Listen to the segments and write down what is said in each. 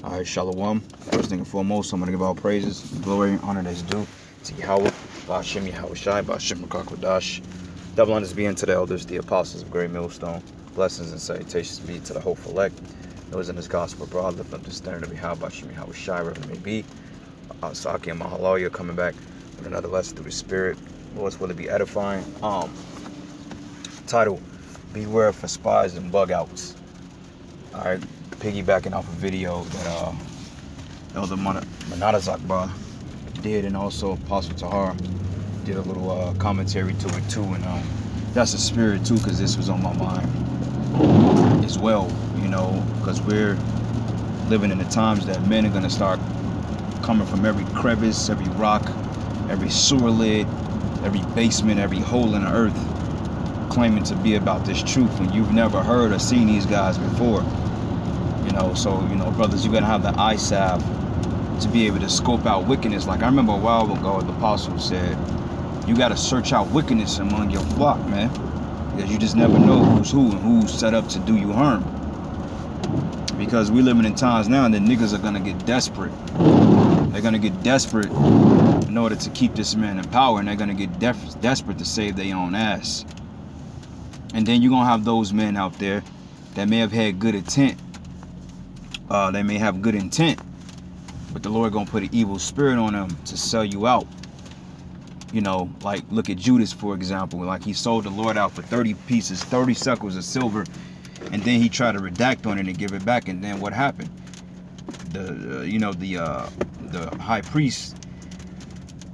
All right, Shalom. First thing and foremost, I'm going to give all praises, glory, and honor that's due to Yahweh, Ba'ashem Yahweh Shai, Ba'ashem Rakakwadash. Double honors be unto the elders, the apostles of Great Millstone. Blessings and salutations be to the hopeful elect. Those in this gospel abroad, lift up the standard of Yahweh, Ba'ashem Yahweh Shai, wherever it may be. Saki and Mahaloya coming back with another lesson through the Spirit. Lord's will it be edifying. Title, Beware for Spies and Bugouts. All right, piggybacking off a video that Elder Manatazakba did, and also Apostle Tahar did a little commentary to it too, and that's the spirit too, because this was on my mind as well, you know, because we're living in the times that men are going to start coming from every crevice, every rock, every sewer lid, every basement, every hole in the earth, claiming to be about this truth when you've never heard or seen these guys before. You know, so, you know, brothers, you're going to have the eye salve to be able to scope out wickedness. Like I remember a while ago, the apostle said, you got to search out wickedness among your flock, man, because you just never know who's who and who's set up to do you harm. Because we're living in times now that niggas are going to get desperate. They're going to get desperate in order to keep this man in power, and they're going to get desperate to save their own ass. And then you're going to have those men out there that may have had good intent. They may have good intent, but the Lord going to put an evil spirit on them to sell you out. You know, like look at Judas, for example. Like he sold the Lord out for 30 pieces, 30 shekels of silver, and then he tried to redact on it and give it back. And then what happened? The high priests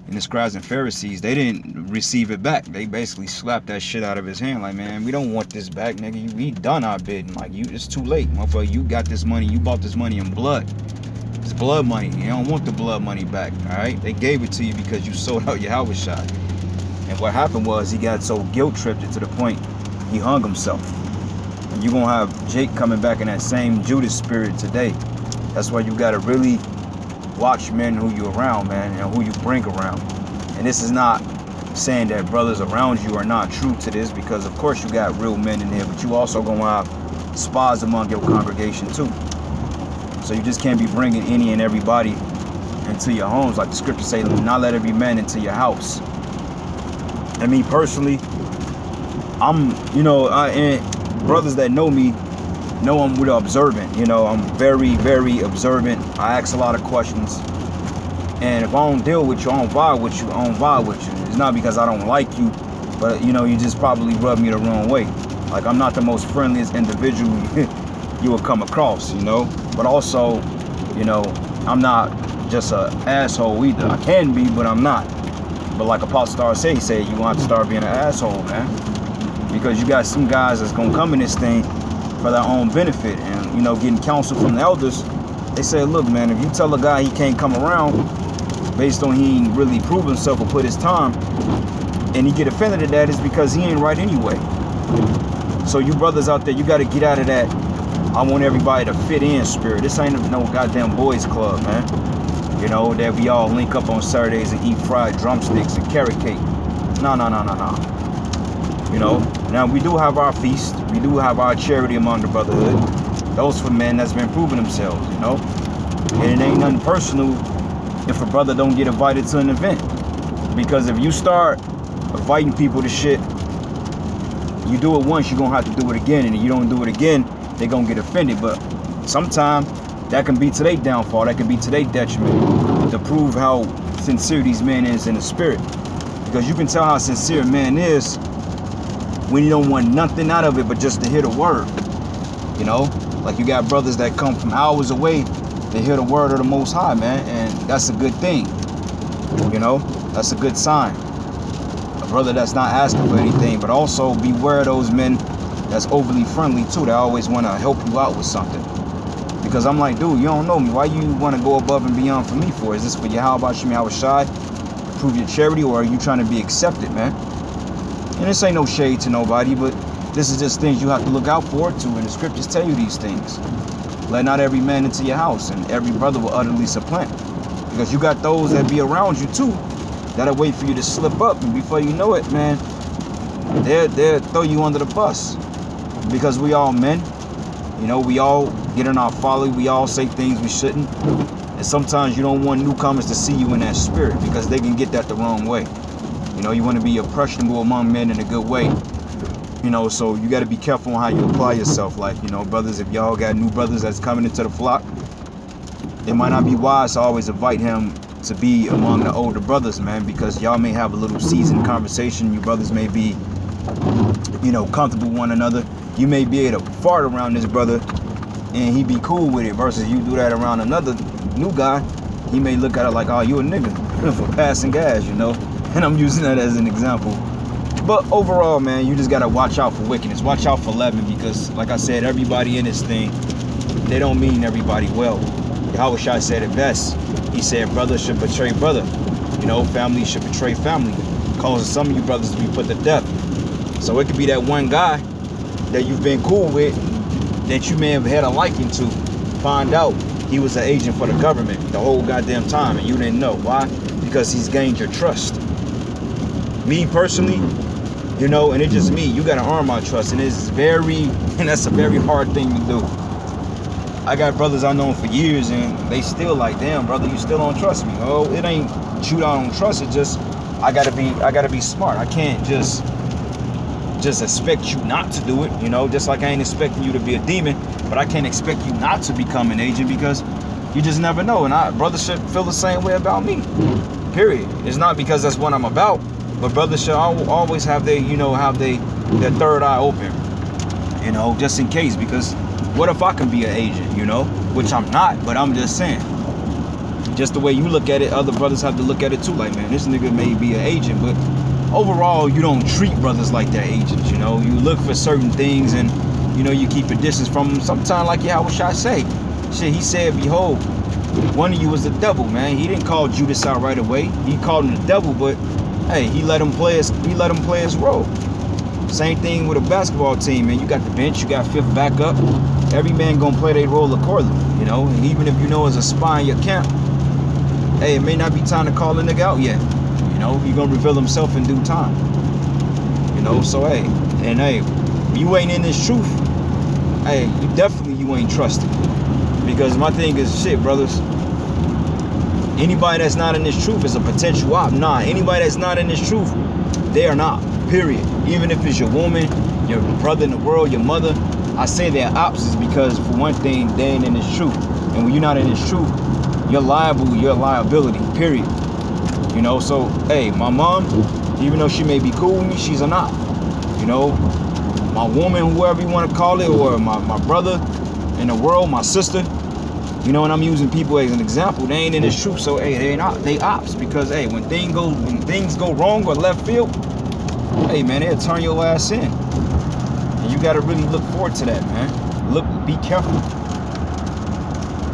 and the scribes and Pharisees, they didn't receive it back. They basically slapped that shit out of his hand. Like, man, we don't want this back, nigga. We done our bidding. Like, it's too late, motherfucker. You got this money. You bought this money in blood. It's blood money. You don't want the blood money back, all right? They gave it to you because you sold out your Yahweh shot. And what happened was he got so guilt-tripped to the point he hung himself. And you're going to have Jake coming back in that same Judas spirit today. That's why you got to really watch men who you're around, man, and who you bring around. And this is not saying that brothers around you are not true to this, because of course you got real men in there, but you also gonna have spies among your congregation too. So you just can't be bringing any and everybody into your homes, like the scriptures say, not let every man into your house. And me personally, I'm, you know, and brothers that know me know I'm real observant. You know, I'm very, very observant. I ask a lot of questions. And if I don't deal with you, I don't vibe with you, I don't vibe with you. It's not because I don't like you, but, you know, you just probably rub me the wrong way. Like, I'm not the most friendliest individual you will come across, you know. But also, you know, I'm not just an asshole either. I can be, but I'm not. But like Apostle Star said, he said, you want to start being an asshole, man. Because you got some guys that's going to come in this thing for their own benefit, and, you know, getting counsel from the elders. They say, look, man, if you tell a guy he can't come around based on he ain't really prove himself or put his time, and he get offended at that, is because he ain't right anyway. So you brothers out there, you got to get out of that I want everybody to fit in spirit. This ain't no goddamn boys club, man. You know, that we all link up on Saturdays and eat fried drumsticks and carrot cake. No. You know, now we do have our feast. We do have our charity among the brotherhood. Those for men that's been proving themselves, you know. And it ain't nothing personal if a brother don't get invited to an event. Because if you start inviting people to shit, you do it once, you're going to have to do it again. And if you don't do it again, they're going to get offended. But sometimes that can be to their downfall. That can be to their detriment to prove how sincere these men is in the spirit. Because you can tell how sincere a man is when you don't want nothing out of it but just to hear the word. You know, like you got brothers that come from hours away to hear the word of the Most High, man, and that's a good thing. You know, that's a good sign. A brother that's not asking for anything, but also beware of those men that's overly friendly too. They always want to help you out with something. Because I'm like, dude, you don't know me. Why you want to go above and beyond for me for? Is this for Yahweh Shem Yahweh Shai, prove your charity, or are you trying to be accepted, man? And this ain't no shade to nobody, but this is just things you have to look out forward to, and the scriptures tell you these things. Let not every man into your house, and every brother will utterly supplant. Because you got those that be around you too, that'll wait for you to slip up, and before you know it, man, they'll throw you under the bus. Because we all men, You know, we all get in our folly. We all say things we shouldn't. And sometimes you don't want newcomers to see you in that spirit because they can get that the wrong way. You know, you want to be impressionable among men in a good way. You know, so you got to be careful on how you apply yourself. Like, you know, brothers, if y'all got new brothers that's coming into the flock, it might not be wise to always invite him to be among the older brothers, man, because y'all may have a little seasoned conversation. You brothers may be, you know, comfortable with one another. You may be able to fart around this brother and he be cool with it versus you do that around another new guy. He may look at it like, oh, you a nigga for passing gas, you know? And I'm using that as an example. But overall, man, you just got to watch out for wickedness. Watch out for leaven because, like I said, everybody in this thing, they don't mean everybody well. Yahushua said it best. He said brother should betray brother. You know, family should betray family. Causing some of you brothers to be put to death. So it could be that one guy that you've been cool with that you may have had a liking to. Find out he was an agent for the government the whole goddamn time and you didn't know. Why? Because he's gained your trust. Me personally, you know, and it's just me, you gotta earn my trust, and that's a very hard thing to do. I got brothers I known for years and they still like, damn brother, you still don't trust me. Oh, it ain't shoot I don't trust, it just I gotta be smart. I can't just expect you not to do it, you know, just like I ain't expecting you to be a demon, but I can't expect you not to become an agent because you just never know. And brothers should feel the same way about me. Period. It's not because that's what I'm about, but brothers should always have their third eye open, you know, just in case. Because what if I can be an agent, you know, which I'm not, but I'm just saying. Just the way you look at it, other brothers have to look at it too. Like, man, this nigga may be an agent, but overall, you don't treat brothers like they're agents, you know. You look for certain things and, you know, you keep a distance from them. Sometimes, like, yeah, what should I say? Shit, he said, behold, one of you was the devil, man. He didn't call Judas out right away. He called him the devil, but, hey, he let him play his role. Same thing with a basketball team, man. You got the bench, you got fifth backup. Every man gonna play their role accordingly, you know. And even if you know as a spy in your camp, hey, it may not be time to call a nigga out yet. You know, he's gonna reveal himself in due time. You know, so hey, you ain't in this truth. Hey, you ain't trusted. Because my thing is, shit, brothers. Anybody that's not in this truth is a potential op. Nah, anybody that's not in this truth, they are not. Period. Even if it's your woman, your brother in the world, your mother, I say they're ops is because for one thing, they ain't in this truth. And when you're not in this truth, you're liable. You're a liability. Period. You know, so, hey, my mom, even though she may be cool with me, she's a op. You know, my woman, whoever you want to call it, or my brother in the world, my sister, you know, and I'm using people as an example, they ain't in this truth. So, hey, they ops because, hey, when things go wrong or left field, hey, man, they'll turn your ass in. And you got to really look forward to that, man. Be careful.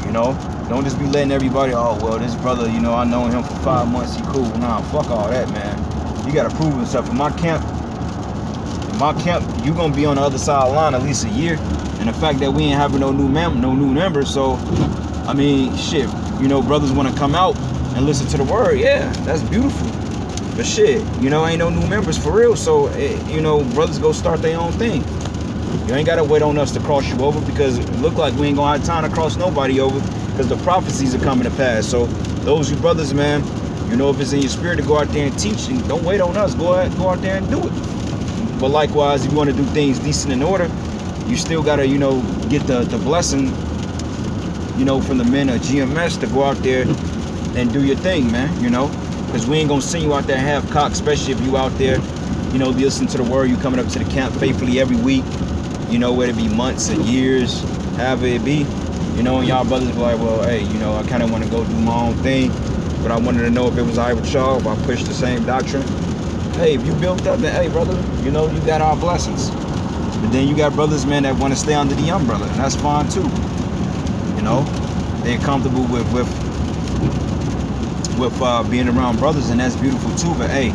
You know? Don't just be letting everybody, oh, well, this brother, you know, I known him for 5 months, he cool. Nah, fuck all that, man. You got to prove yourself. In my camp, you going to be on the other side of the line at least a year. And the fact that we ain't having no new members, so, I mean, shit, you know, brothers want to come out and listen to the word. Yeah, that's beautiful. But shit, you know, ain't no new members for real. So, you know, brothers go start their own thing. You ain't got to wait on us to cross you over because it look like we ain't going to have time to cross nobody over. Because the prophecies are coming to pass. So those you brothers, man, you know, if it's in your spirit to go out there and teach, and don't wait on us. Go out there and do it. But likewise, if you want to do things decent in order, you still got to, you know, get the blessing, you know, from the men of GMS to go out there and do your thing, man, you know. Because we ain't going to send you out there half-cocked, especially if you out there, you know, listen to the word, you coming up to the camp faithfully every week, you know, whether it be months and years, however it be. You know, and y'all brothers be like, well, hey, you know, I kind of want to go do my own thing, but I wanted to know if it was all right with y'all, if I push the same doctrine. Hey, if you built up, then, hey, brother, you know, you got our blessings. But then you got brothers, man, that want to stay under the umbrella, and that's fine, too. You know, they're comfortable with being around brothers, and that's beautiful, too. But, hey,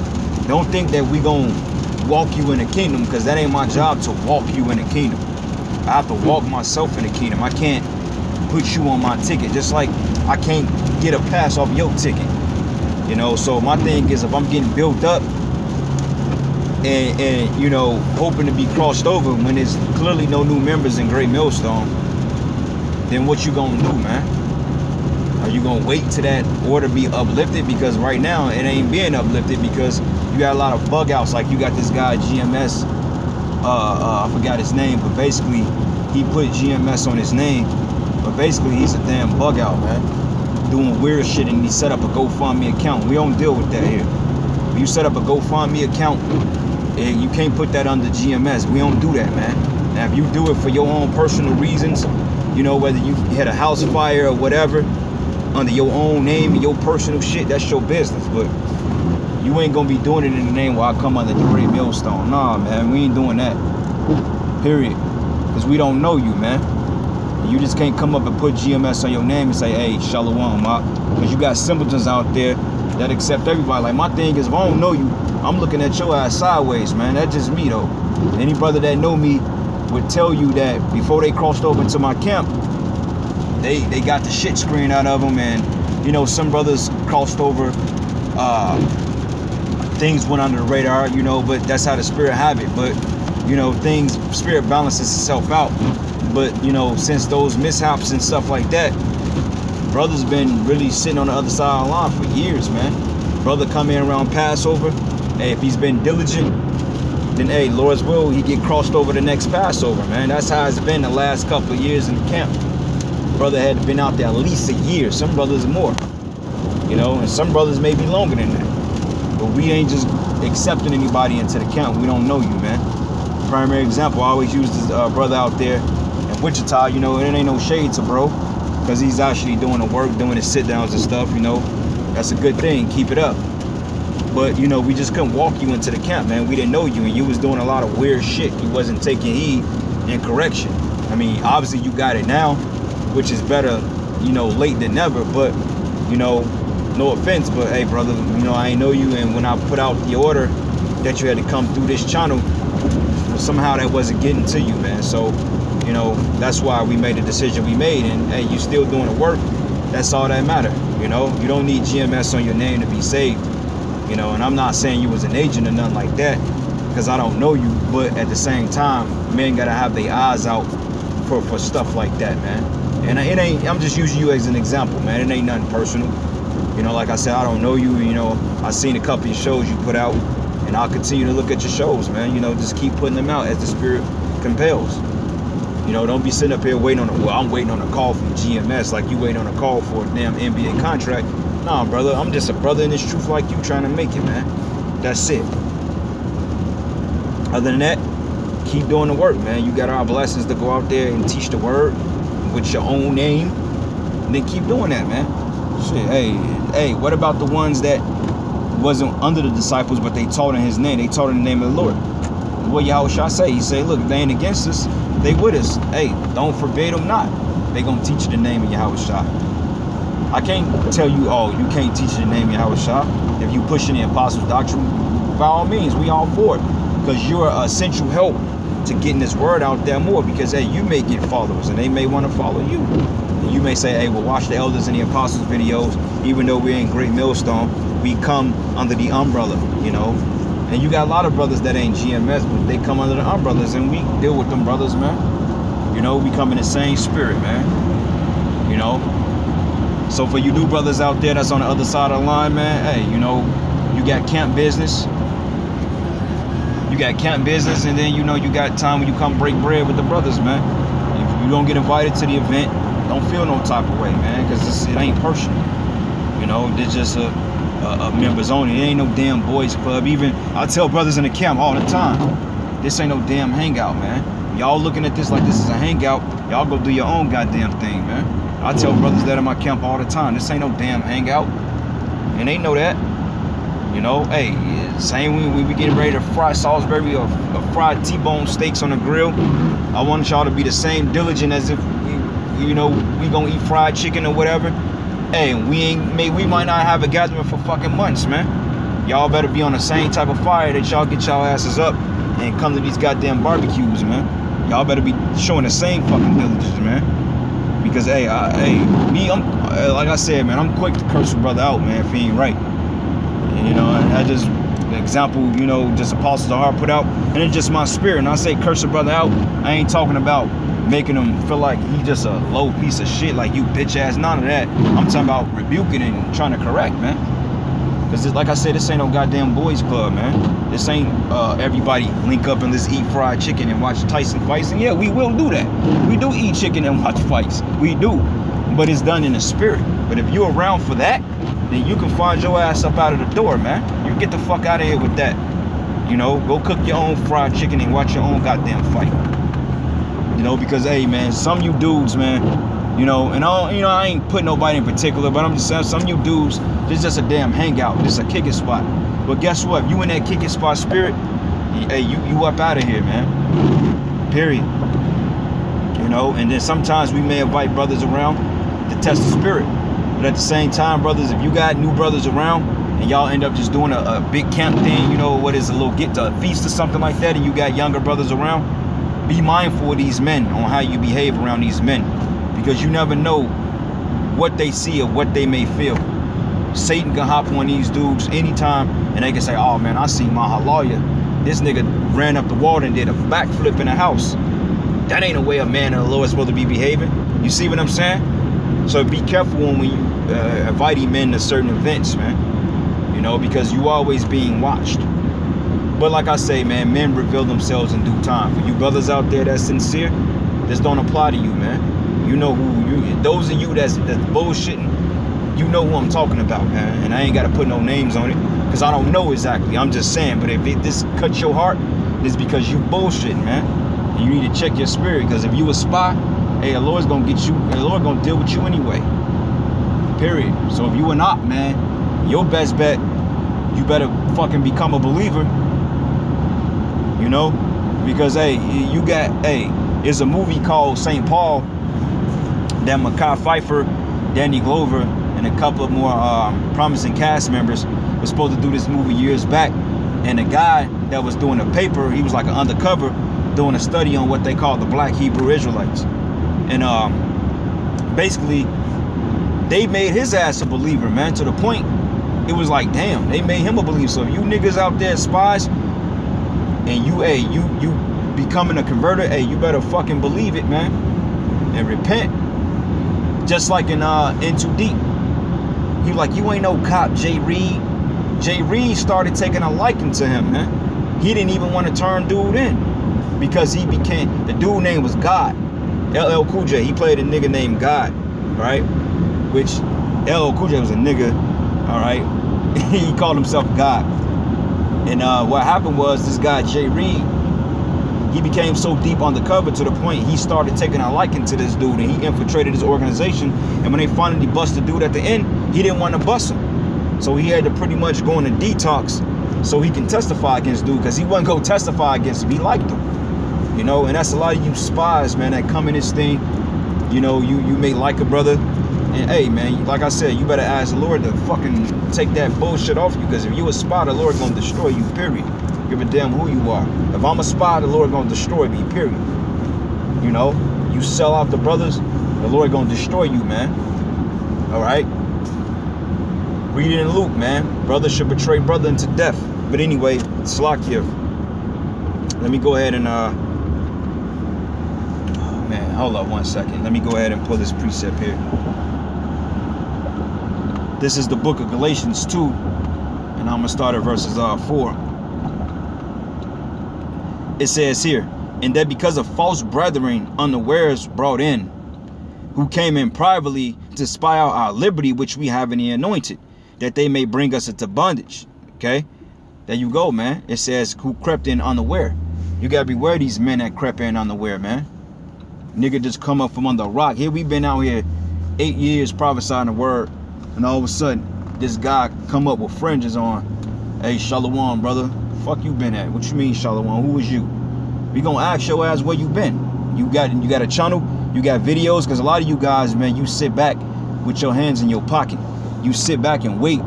don't think that we going to walk you in the kingdom, because that ain't my job to walk you in the kingdom. I have to walk myself in the kingdom. I can't put you on my ticket, just like I can't get a pass off your ticket, you know. So my thing is, if I'm getting built up and you know, hoping to be crossed over when there's clearly no new members in Great Millstone, then what you gonna do, man? Are you gonna wait till that order be uplifted? Because right now it ain't being uplifted because you got a lot of bugouts. Like you got this guy GMS, I forgot his name, but basically he put GMS on his name, but basically he's a damn bug out, man, doing weird shit, and he set up a GoFundMe account. We don't deal with that here. When you set up a GoFundMe account, and you can't put that under GMS. We don't do that, man. Now if you do it for your own personal reasons, you know, whether you had a house fire or whatever, under your own name and your personal shit, that's your business. But you ain't gonna be doing it in the name where I come under the Ray Millstone. Nah, man, we ain't doing that. Period. Because we don't know you, man. You just can't come up and put GMS on your name and say, hey, Shalom, because you got simpletons out there that accept everybody. Like my thing is, if I don't know you, I'm looking at your ass sideways, man. That's just me, though. Any brother that know me would tell you that before they crossed over into my camp, they got the shit screen out of them, and you know, some brothers crossed over, things went under the radar, you know, but that's how the spirit have it. But you know, spirit balances itself out. But you know, since those mishaps and stuff like that, brother's been really sitting on the other side of the line for years, man. Brother come in around Passover, hey, if he's been diligent, then hey, Lord's will, he get crossed over the next Passover, man. That's how it's been the last couple of years in the camp. Brother had been out there at least a year. Some brothers more, you know, and some brothers may be longer than that. But we ain't just accepting anybody into the camp. We don't know you, man. Primary example, I always use this brother out there in Wichita. You know, it ain't no shade to bro, because he's actually doing the work, doing his sit downs and stuff. You know, that's a good thing. Keep it up. But you know, we just couldn't walk you into the camp, man. We didn't know you, and you was doing a lot of weird shit. You wasn't taking heed and correction. I mean, obviously you got it now, which is better, you know, late than never. But you know, no offense, but hey, brother, you know, I ain't know you, and when I put out the order that you had to come through this channel, somehow that wasn't getting to you, man. So, you know, that's why we made the decision we made. And hey, you still doing the work. That's all that matter. You know, you don't need GMS on your name to be saved. You know, and I'm not saying you was an agent or nothing like that, because I don't know you. But at the same time, men gotta have their eyes out for stuff like that, man. And it ain't, I'm just using you as an example, man. It ain't nothing personal. You know, like I said, I don't know you. You know, I seen a couple of shows you put out, and I'll continue to look at your shows, man. You know, just keep putting them out as the spirit compels. You know, don't be sitting up here waiting on I'm waiting on a call from GMS like you waiting on a call for a damn NBA contract. Nah, brother, I'm just a brother in this truth like you, trying to make it, man. That's it. Other than that, keep doing the work, man. You got our blessings to go out there and teach the word with your own name, and then keep doing that, man. Shit, hey, what about the ones that wasn't under the disciples, but they taught in his name? They taught in the name of the Lord. What Yahushua say? He say, look, if they ain't against us, they with us. Hey, don't forbid them not. They gonna teach you the name of Yahushua. I can't tell you, oh, you can't teach the name of Yahushua. If you pushing the apostles' doctrine, by all means, we all for it. Because you're an essential help to getting this word out there more. Because, hey, you may get followers, and they may want to follow you. And you may say, hey, well, watch the elders and the apostles videos. Even though we ain't Great Millstone, we come under the umbrella, you know. And you got a lot of brothers that ain't GMS, but they come under the umbrellas, and we deal with them brothers, man. You know, we come in the same spirit, man. You know. So for you new brothers out there that's on the other side of the line, man, hey, you know, you got camp business. You got camp business, and then, you know, you got time when you come break bread with the brothers, man. If you don't get invited to the event, don't feel no type of way, man, because it ain't personal. You know, it's just a members only. It ain't no damn boys club. Even I tell brothers in the camp all the time, this ain't no damn hangout, man. Y'all looking at this like this is a hangout. Y'all go do your own goddamn thing, man. I tell brothers that in my camp all the time, this ain't no damn hangout. And they know that. You know, hey, same when we getting ready to fry Salisbury or fried T-bone steaks on the grill. I want y'all to be the same diligent as if we gonna eat fried chicken or whatever. Hey, we might not have a gathering for fucking months, man. Y'all better be on the same type of fire that y'all get y'all asses up and come to these goddamn barbecues, man. Y'all better be showing the same fucking diligence, man. Because I'm like I said, man, I'm quick to curse a brother out, man, if he ain't right. And, you know, I just the example, you know, just Apostles of Heart put out, and it's just my spirit. And I say curse a brother out, I ain't talking about making him feel like he just a low piece of shit, like you bitch ass, none of that. I'm talking about rebuking and trying to correct, man. Because like I said, this ain't no goddamn boys club, man. This ain't everybody link up and let's eat fried chicken and watch Tyson fights. And yeah, we will do that. We do eat chicken and watch fights. We do. But it's done in the spirit. But if you're around for that, then you can find your ass up out of the door, man. You get the fuck out of here with that. You know, go cook your own fried chicken and watch your own goddamn fight. You know, because hey, man, some of you dudes, man, you know, and all, you know, I ain't putting nobody in particular, but I'm just saying, some of you dudes, this is just a damn hangout. This is a kicking spot. But guess what? If you in that kicking spot spirit, hey, you up out of here, man. Period. You know, and then sometimes we may invite brothers around to test the spirit. But at the same time, brothers, if you got new brothers around and y'all end up just doing a big camp thing, you know, what is a little get to a feast or something like that, and you got younger brothers around, be mindful of these men on how you behave around these men, because you never know what they see or what they may feel. Satan can hop on these dudes anytime and they can say, oh man, I see Mahalalia. This nigga ran up the wall and did a backflip in the house. That ain't a way a man and the Lord is supposed to be behaving. You see what I'm saying? So be careful when you inviting men to certain events, man. You know, because you always being watched. But like I say, man, men reveal themselves in due time. For you brothers out there that's sincere, this don't apply to you, man. You know who you. Those of you that's bullshitting, you know who I'm talking about, man. And I ain't got to put no names on it because I don't know exactly. I'm just saying. But if this cuts your heart, it's because you bullshitting, man. And you need to check your spirit, because if you a spy, hey, the Lord's gonna get you. The Lord gonna deal with you anyway. Period. So if you an op, man, your best bet, you better fucking become a believer. You know, because hey, you got it's a movie called St. Paul that Mekhi Phifer, Danny Glover, and a couple of more promising cast members were supposed to do this movie years back. And the guy that was doing the paper, he was like an undercover doing a study on what they call the Black Hebrew Israelites. And basically, they made his ass a believer, man, to the point it was like, damn, they made him a believer. So if you niggas out there spies and you becoming a converter, hey, you better fucking believe it, man, and repent. Just like in Too Deep, he like, you ain't no cop, Jay Reed. Jay Reed started taking a liking to him, man. He didn't even want to turn dude in because he became, the dude name was God. LL Cool J, he played a nigga named God, right? Which LL Cool J was a nigga, all right? He called himself God. And what happened was this guy, Jay Reed, he became so deep undercover to the point he started taking a liking to this dude, and he infiltrated his organization. And when they finally busted the dude at the end, he didn't want to bust him. So he had to pretty much go in a detox so he can testify against dude, because he wasn't going to testify against him. He liked him. You know, and that's a lot of you spies, man, that come in this thing. You know, you may like a brother. And hey, man, like I said, you better ask the Lord to fucking take that bullshit off you, because if you a spy, the Lord gonna destroy you, period. Give a damn who you are. If I'm a spy, the Lord gonna destroy me, period. You know, you sell out the brothers, the Lord gonna destroy you, man. All right? Read it in Luke, man. Brother should betray brother into death. But anyway, Slakia. Let me go ahead and man, hold up 1 second. Let me go ahead and pull this precept here. This is the book of Galatians 2, and I'm gonna start at verses 4. It says here, and that because of false brethren unawares brought in, who came in privately to spy out our liberty which we have in the anointed, that they may bring us into bondage. Okay, there you go, man. It says who crept in unaware. You gotta beware of these men that crept in unaware, man. Nigga just come up from under a rock. Here we been out here 8 years prophesying the word, and all of a sudden this guy come up with fringes on. Hey, Shalom, brother. Fuck you been at? What you mean, Shalom? Who was you? We gonna ask your ass where you been. You got a channel, you got videos, because a lot of you guys, man, you sit back with your hands in your pocket. You sit back and wait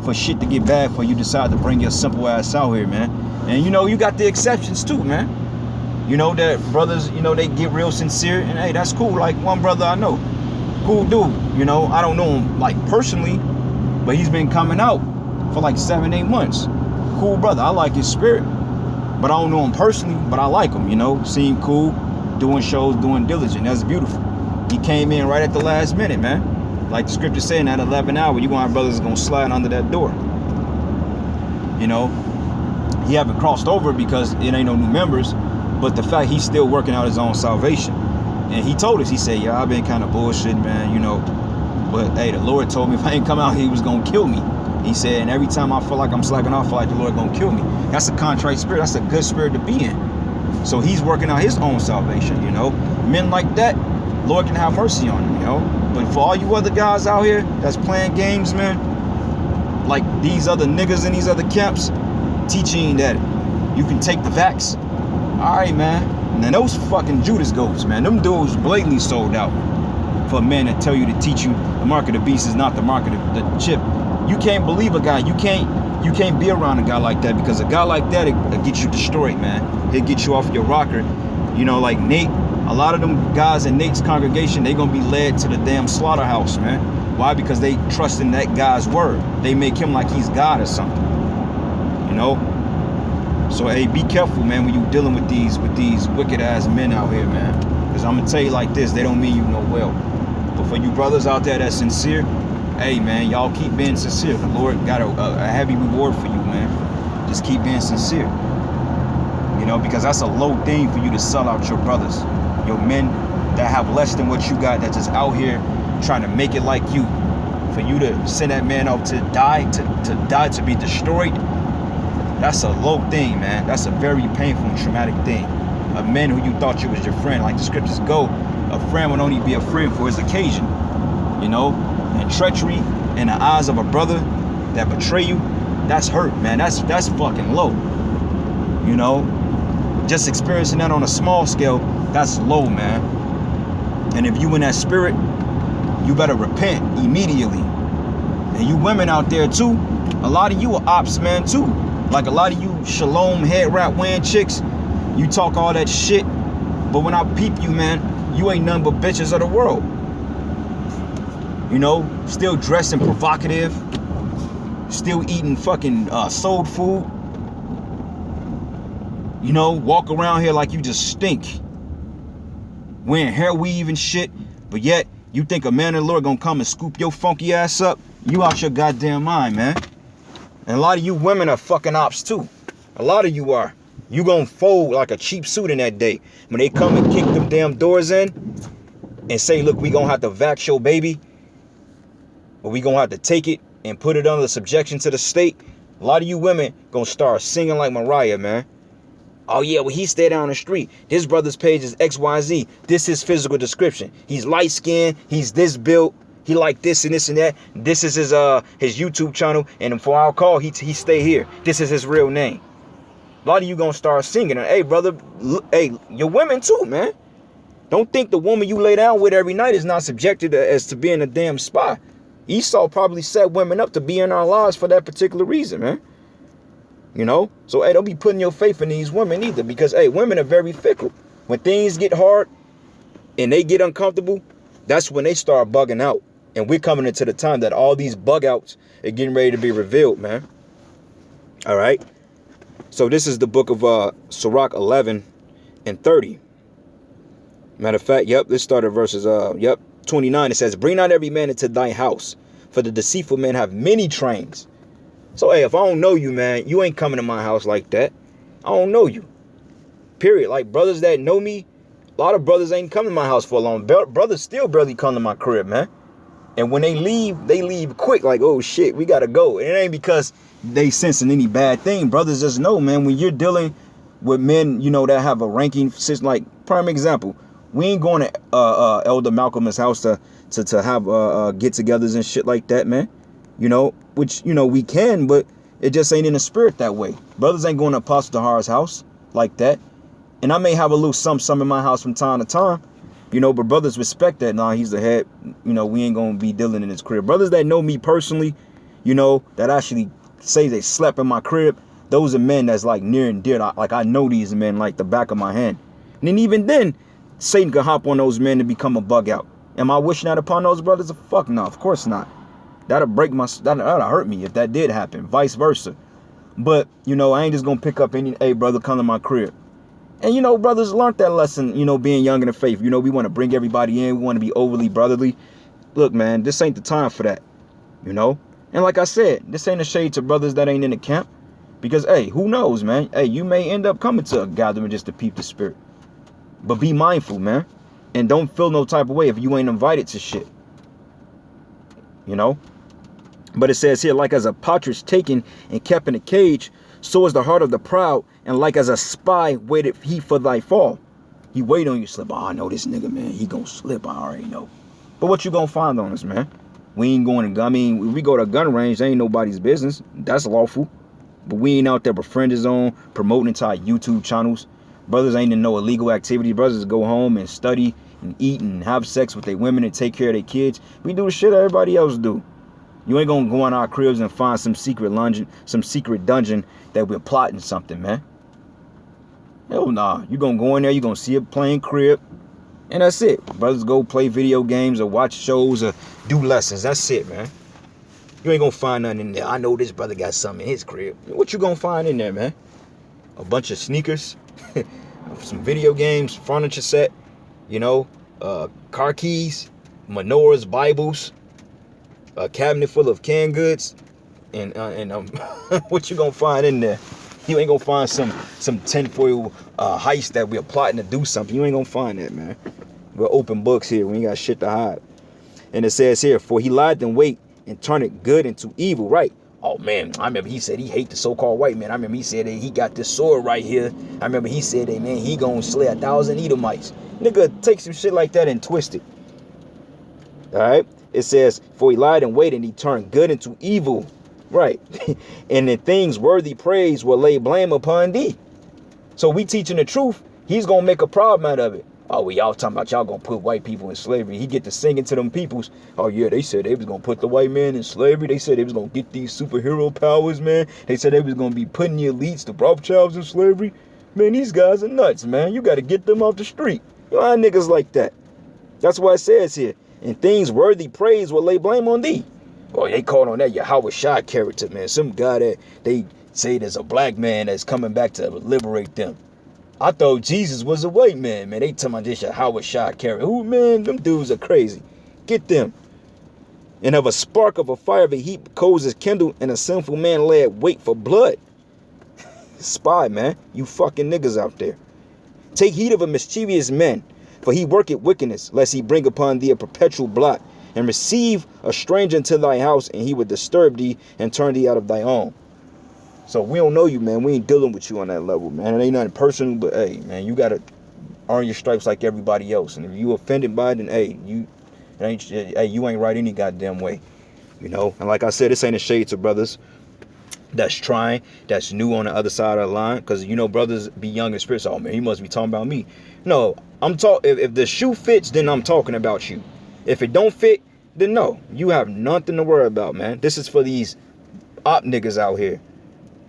for shit to get bad for you decide to bring your simple ass out here, man. And you know, you got the exceptions too, man. You know that brothers, you know, they get real sincere, and hey, that's cool. Like one brother I know, cool dude, you know, I don't know him like personally, but he's been coming out for like 7-8 months. cool brother. I like his spirit, but I don't know him personally, but I like him, you know. Seem cool, doing shows, doing diligent. That's beautiful. He came in right at the last minute, man. Like the scripture saying, at 11 hour, you gonna have brothers gonna slide under that door. You know, he haven't crossed over because it ain't no new members, but the fact he's still working out his own salvation. And he told us, he said, yeah, I've been kind of bullshit, man, you know, but hey, the Lord told me if I ain't come out, he was gonna kill me. He said, and every time I feel like I'm slacking off, I feel like the Lord gonna kill me. That's a contrite spirit. That's a good spirit to be in. So he's working out his own salvation, you know. Men like that, Lord can have mercy on them, you know. But for all you other guys out here that's playing games, man, like these other niggas in these other camps, teaching that you can take the vax. All right, man. And then those fucking Judas goats, man, them dudes blatantly sold out for men that tell you to teach you the mark of the beast is not the mark of the chip. You can't believe a guy. You can't be around a guy like that, because a guy like that, it'll get you destroyed, man. He'll get you off your rocker. You know, like Nate, a lot of them guys in Nate's congregation, they gonna be led to the damn slaughterhouse, man. Why? Because they trust in that guy's word. They make him like he's God or something. You know? So hey, be careful, man, when you dealing with these wicked ass men out here, man. Because I'm gonna tell you like this, they don't mean you no well. But for you brothers out there that's sincere, hey man, y'all keep being sincere. The Lord got a heavy reward for you, man. Just keep being sincere. You know, because that's a low thing for you to sell out your brothers, your men that have less than what you got, that just out here trying to make it like you. For you to send that man out to die, to be destroyed, that's a low thing, man. That's a very painful and traumatic thing. A man who you thought you was your friend, like the scriptures go, a friend would only be a friend for his occasion, you know. And treachery in the eyes of a brother that betray you, that's hurt, man. That's fucking low. You know, just experiencing that on a small scale, that's low, man. And if you in that spirit, you better repent immediately. And you women out there too, a lot of you are ops, man, too. Like a lot of you shalom head wrap wearing chicks, you talk all that shit, but when I peep you, man, you ain't nothing but bitches of the world. You know, still dressing provocative, still eating fucking soul food. You know, walk around here like you just stink, wearing hair weave and shit, but yet you think a man of the Lord gonna come and scoop your funky ass up? You out your goddamn mind, man. And a lot of you women are fucking ops too. A lot of you are. You gonna fold like a cheap suit in that day. When they come and kick them damn doors in and say, look, we gonna have to vax your baby, or we gonna have to take it and put it under subjection to the state. A lot of you women gonna start singing like Mariah, man. Oh yeah, well he stay down the street. His brother's page is XYZ. This is his physical description. He's light skinned, he's this built, he like this and this and that. This is his YouTube channel, and for our call, he stay here. This is his real name. A lot of you gonna start singing. And hey, brother, hey, your women too, man. Don't think the woman you lay down with every night is not subjected as to being a damn spy. Esau probably set women up to be in our lives for that particular reason, man. You know? So, hey, don't be putting your faith in these women either, because, hey, women are very fickle. When things get hard and they get uncomfortable, that's when they start bugging out. And we're coming into the time that all these bug outs are getting ready to be revealed, man. All right? So this is the book of Sirach 11 and 30. Matter of fact, yep, this started verses, 29. It says, bring not every man into thy house, for the deceitful men have many trains. So, hey, if I don't know you, man, you ain't coming to my house like that. I don't know you. Period. Like, brothers that know me, a lot of brothers ain't coming to my house for long. Brothers still barely come to my crib, man. And when they leave quick, like, oh, shit, we got to go. And it ain't because they sensing any bad thing. Brothers just know, man, when you're dealing with men, you know, that have a ranking system, like, prime example, we ain't going to Elder Malcolm's house to have get-togethers and shit like that, man. You know, which, you know, we can, but it just ain't in the spirit that way. Brothers ain't going to Apostle Tahara's house like that. And I may have a little some in my house from time to time, you know, but brothers respect that. Nah, he's the head. You know, we ain't going to be dealing in his crib. Brothers that know me personally, you know, that actually say they slept in my crib, those are men that's like near and dear. Like, I know these men like the back of my hand. And then even then, Satan can hop on those men to become a bug out. Am I wishing that upon those brothers? Fuck no, of course not. That'll hurt me if that did happen. Vice versa. But, you know, I ain't just gonna pick up any, hey, brother, come to my crib. And, you know, brothers learned that lesson, you know, being young in the faith. You know, we want to bring everybody in. We want to be overly brotherly. Look, man, this ain't the time for that, you know. And like I said, this ain't a shade to brothers that ain't in the camp. Because, hey, who knows, man? Hey, you may end up coming to a gathering just to peep the spirit. But be mindful, man. And don't feel no type of way if you ain't invited to shit. You know? But it says here, like as a partridge taken and kept in a cage, so is the heart of the proud, and like as a spy waited he for thy fall. He wait on you slip. Oh, I know this nigga, man. He gonna slip. I already know. But what you gonna find on us, man? We ain't going to, I mean, if we go to a gun range, ain't nobody's business. That's lawful. But we ain't out there befriending zone, promoting into our YouTube channels. Brothers ain't in no illegal activity. Brothers go home and study and eat and have sex with their women and take care of their kids. We do the shit everybody else do. You ain't gonna go in our cribs and find some secret dungeon that we're plotting something, man. Hell nah. You gonna go in there, you gonna see a plain crib, and that's it. Brothers go play video games or watch shows or do lessons. That's it, man. You ain't gonna find nothing in there. I know this brother got something in his crib. What you gonna find in there, man? A bunch of sneakers, some video games, furniture set, you know, car keys, menorahs, Bibles, a cabinet full of canned goods, and what you gonna find in there? You ain't gonna find some tinfoil heist that we're plotting to do something. You ain't gonna find that, man. We're open books here. We ain't got shit to hide. And it says here, for he lied in wait and turned it good into evil, right? Oh man, I remember he said he hate the so-called white man. I remember he said that he got this sword right here. I remember he said that, man, he gonna slay 1,000 Edomites. Nigga, take some shit like that and twist it. All right? It says, for he lied and waited, and he turned good into evil. Right. And the things worthy praise will lay blame upon thee. So we teaching the truth, he's gonna make a problem out of it. Oh, well, y'all talking about y'all gonna put white people in slavery. He get to singing to them peoples. Oh, yeah, they said they was gonna put the white man in slavery. They said they was gonna get these superhero powers, man. They said they was gonna be putting the elites, the Rothschilds in slavery. Man, these guys are nuts, man. You gotta get them off the street. You know, niggas like that. That's what it says here. And things worthy praise will lay blame on thee. Oh, they called on that Yahweh Shai character, man. Some guy that they say there's a black man that's coming back to liberate them. I thought Jesus was a white man, man. They tell me this Yahweh Shai character. Ooh, man, them dudes are crazy. Get them. And of a spark of a fire of a heap, coals is kindled, and a sinful man lay at wait for blood. Spy, man. You fucking niggas out there. Take heed of a mischievous man, for he worketh wickedness, lest he bring upon thee a perpetual blot, and receive a stranger into thy house, and he would disturb thee and turn thee out of thy own. So we don't know you, man. We ain't dealing with you on that level, man. It ain't nothing personal, but hey, man, you gotta earn your stripes like everybody else. And if you offended by it, then hey, you ain't right any goddamn way, you know. And like I said, this ain't a shade to brothers that's trying, that's new on the other side of the line, because you know brothers be young in spirit. So, oh man, he must be talking about me. No, I'm talking. If the shoe fits, then I'm talking about you. If it don't fit, then no, you have nothing to worry about, man. This is for these op niggas out here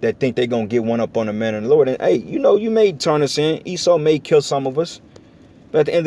that think they gonna get one up on the man and the Lord. And hey, you know, you may turn us in. Esau may kill some of us, but at the end of